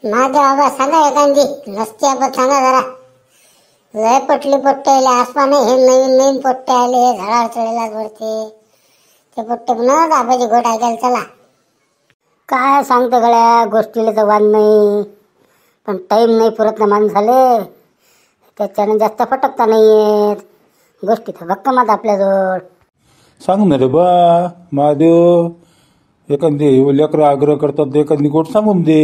माझं बाबा सांगा एखादी रस्त्यावर सांगा जरा. लय पटली पोट्टे आले आसपाने, हे नवीन नवीन पोट्टे आले, हे झाडावर चढेला वरते ते पोट्टे पुन्हा दाबाची गोट ऐकायला चला. काय सांगते गड्या, गोष्टीला तर वाद नाही, पण टाईम नाही पुरत ना माणसाले, त्याच्यानं जास्त फटकता नाही येत. गोष्टी तर भक्कम आहेत आपल्याजवळ. सांग ना रे बा महादेव, एखादी लेकरं आग्रह करतात एखादी गोट सांगून दे.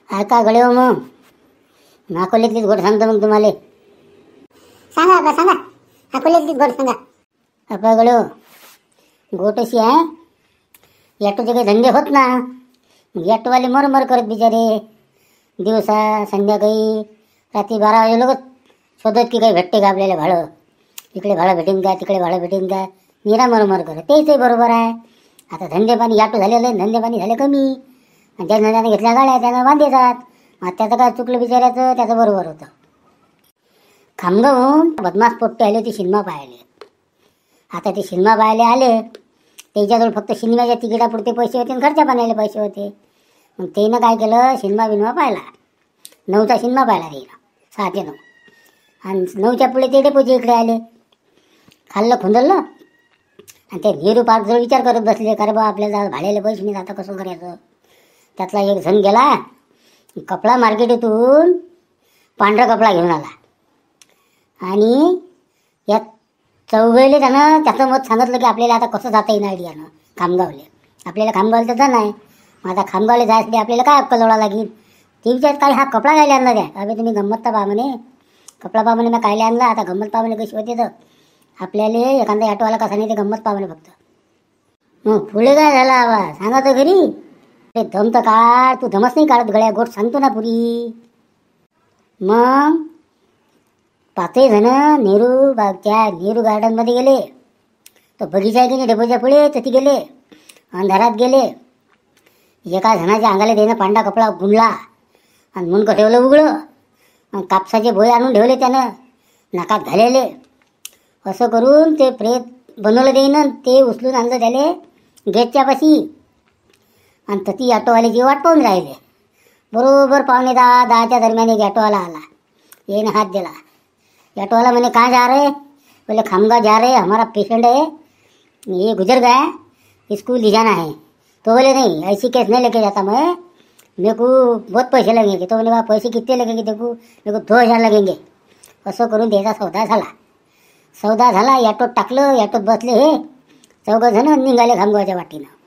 ऐका गडे हो, मग अकोल्यातलीच गोट सांगतो मग तुम्हाला. सांगा बाबा सांगा, अकोल्यातलीच गोट सांगा. आपल्या गडे हो, गोट अशी आहे, ॲटोचे काही धंदे होत ना, ॲटोवाले मरमर करत बिचारे, दिवसा संध्याकाळी रात्री 12 वाजे लोक शोधत की काही भेटते का आपल्याला भाडं, इकडे भाडं भेटेन का, तिकडे भाडं भेटेन का, निरा मरमर करत. तेच बरोबर आहे. आता धंदेपाणी ॲटो झालेलं, धंदेपाणी झाले कमी, आणि ज्या धंद्याने घेतल्या गाड्या त्यानं बांधे जात. मग त्याचं काय चुकलं बिचाऱ्याचं, त्याचं बरोबर होतं. खामगावून बदमाश पोट्टे आले ते सिनेमा पाहिले. आता ते सिनेमा पाहायला आले, त्याच्याजवळ फक्त सिनेमाच्या तिकिटापुरते पैसे होते आणि खर्चा पाण्याला पैसे होते. मग त्यानं काय केलं, सिनेमा पाहिला. 9चा सिनेमा पाहिला त्यानं, 6 ते 9, आणि 9च्या पुढे ते डेपोचे इकडे आले. खाल्लं खुंदललं, आणि ते नेहरू पार्कजवळ विचार करत बसले, का रे बा आपल्याला भाड्याला पैसे नाही, आता कसं करायचं. त्यातला एक जण गेला कपडा मार्केटीतून पांढरा कपडा घेऊन आला, आणि या चौघेले त्यानं त्याचं मत सांगितलं की आपल्याला आता कसं जाता येईल आयडियानं खामगावले. आपल्याला खामगावला तर जाणं आहे, मग आता खामगावला जायसाठी आपल्याला काय अक्कल जोडा लागेल. ते विचार काय हा कपडा कायला आणला द्या, अबे तुम्ही गंमत तर पहा म्हणे, कपडा पहा म्हणे, मी कायला आणला, आता गंमत पहा म्हणे कशी होते. तर आपल्याला एखादा ॲटोवाला कसा नाही ते गंमत पहा म्हणे फक्त. मग पुढे काय झाला आवाज सांगा तर घरी. ते दम तर काढ, तू दमच नाही काढत गळ्या, गोट सांगतो ना पुरी. मग 5 जण नेहरू गार्डनमध्ये गेले. तो बगीचा आहे की नाही डेपोच्या पुढे, तर ती गेले, अंधारात गेले. एका जणाच्या अंगाला त्यानं पांढरा कपडा गुंडला आणि मुंडकं ठेवलं उघडं, आणि कापसाचे भोय आणून ठेवले त्यानं नाकात घालेले. असं करून ते प्रेत बनवलं देईन, ते उचलून आणलं त्याले गेटच्या पाशी, आणि तर ती ॲटोवाल्याची वाट पाहून राहिले. बरोबर 9:45-10च्या दरम्यान एक ॲटोवाला आला, येईन हात दिला. ॲटोवाला म्हणे कहाँ जा रहे, बोले खामगाव जा रहे, हमारा पेशेंट है, ये गुजर गया, इसको ले जाना है. तो बोले नहीं, ऐसी केस नहीं लेके जाता मैं, मेरे को बहुत पैसे लगेंगे. तो बोले पैसे कितने लगेंगे, देखो मेरे को 2000 लगेंगे. असं करून त्याचा सौदा झाला. ॲटोत टाकलं, ॲटोत बसले हे 4 जण, निघाले खामगावच्या वाटेनं.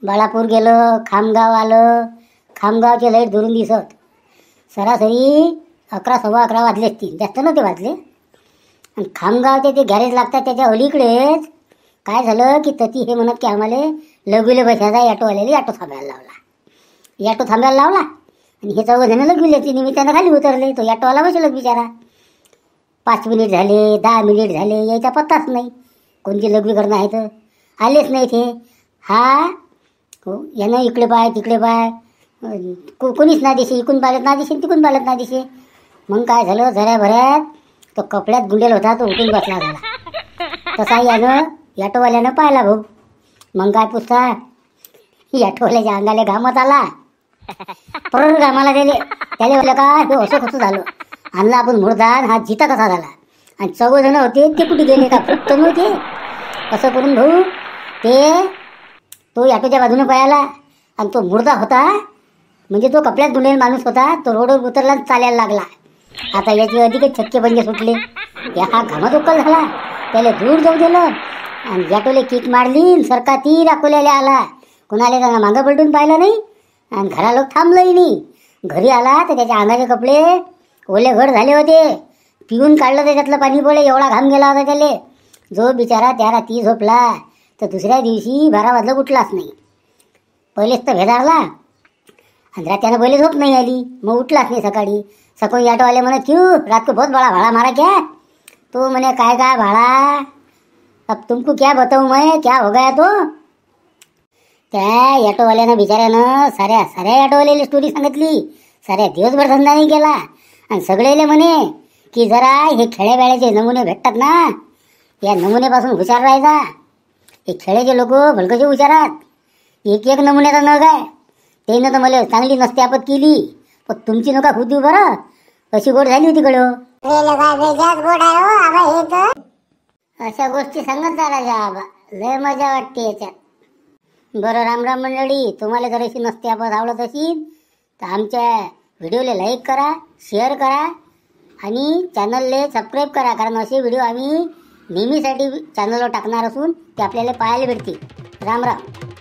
बाळापूर गेलं, खामगाव आलं. खामगावचे लाईट दुरून दिसत. सरासरी 11-11:15 वाजले असतील, जास्त नव्हते वाजले. आणि खामगावचे ते गॅरेज लागतात त्याच्या अलीकडेच काय झालं की तती हे म्हणत की आम्हाला लघवीले बसायचा, ॲटोवाल्याला ॲटो थांबायला लावला. आणि हे 4 जण लघवील्याची निमित्तानं खाली उतरले. तो ॲटोवाला बसलाच बिचारा. 5 मिनिट झाले, 10 मिनिट झाले, यायचा पत्ताच नाही. कोणती लघवी करणं आहे तर आलेच नाही ते. हा यानं इकडे पाय तिकडे पाय, कोणीच ना दिसे, इकून पालत ना दिसे, तिकून पालत ना दिसे. मग काय झालं, झऱ्याभऱ्यात तो कपड्यात गुंडेल होता, तो उठून बसला झाला. तसा ॲटोवाल्यानं पाहिला भाऊ. मग काय पुसता, ॲटोवाल्याच्या अंगाला घामत आला, परत घामाला त्याला बोललं का हे असं कसं झालं, आणला आपण मुर्दार, हा जिता कसा झाला. आणि 4 जण होते ते कुठे गेले का, फक्त नव्हते. असं करून भाऊ तो ॲटोच्या बाजूने पळाला, आणि तो मुर्दा होता म्हणजे तो कपड्यात गुंडेल माणूस होता, तो रोडवर उतरला, चालायला लागला. आता याचे अधिकच छक्के पंजे सुटले. हा घामात उकल झाला, त्याला दूर जाऊ दिलं, आणि ॲटोले किक मारली, सरका ती अकोल्याला आला. कोणाला त्यांना मागं पलटून पाहिलं नाही, आणि घराला थांबलंही नाही. घरी आला तर त्याच्या अंगाचे कपडे ओले घड झाले होते, पिऊन काढलं त्याच्यातलं पाणी पोळे, एवढा घाम गेला होता त्याला. जो बिचारा त्या रात्री झोपला तर दुसऱ्या दिवशी 12 वाजलं उठलाच नाही. पहिलेच तर भेदारला, आणि त्यानं पहिले झोप नाही आली, मग उठलाच नाही सकाळी. सकाळी ॲटोवाले म्हणे क्यों रात को बहुत बड़ा भाड़ा मारा क्या. तो म्हणे काय भाड़ा, अब तुमको क्या बताऊं मैं, क्या हो गया तो. त्या ॲटोवाल्यानं बिचाऱ्यानं साऱ्या ॲटोवाल्याला स्टोरी सांगितली. साऱ्या दिवसभर धंदा नाही केला, आणि सगळेले म्हणे की जरा हे खेड्याबेड्याचे नमुने भेटतात ना, या नमुनेपासून हुशार राहायचा. हे खेड्याचे लोक भलकचे हुशारात. एक नमुन्याचा नग आहे, त्यानं तर मला चांगली नसते आपत केली, पण तुमची नका खुदी बरं कशी गोड झाली होती कडं. अशा गोष्टी सांगत जा राजा आबा, लय मजा वाटते याच्यात. बरं रामराम मंडळी, तुम्हाला जर अशी नसते आपत आवडत असेल तर आमच्या व्हिडिओला लाईक करा, शेअर करा आणि चॅनलला सबस्क्राईब करा, कारण असे व्हिडिओ आम्ही नेहमीसाठी चॅनलवर टाकणार असून ते आपल्याला पाहायला भेटतील. राम राम.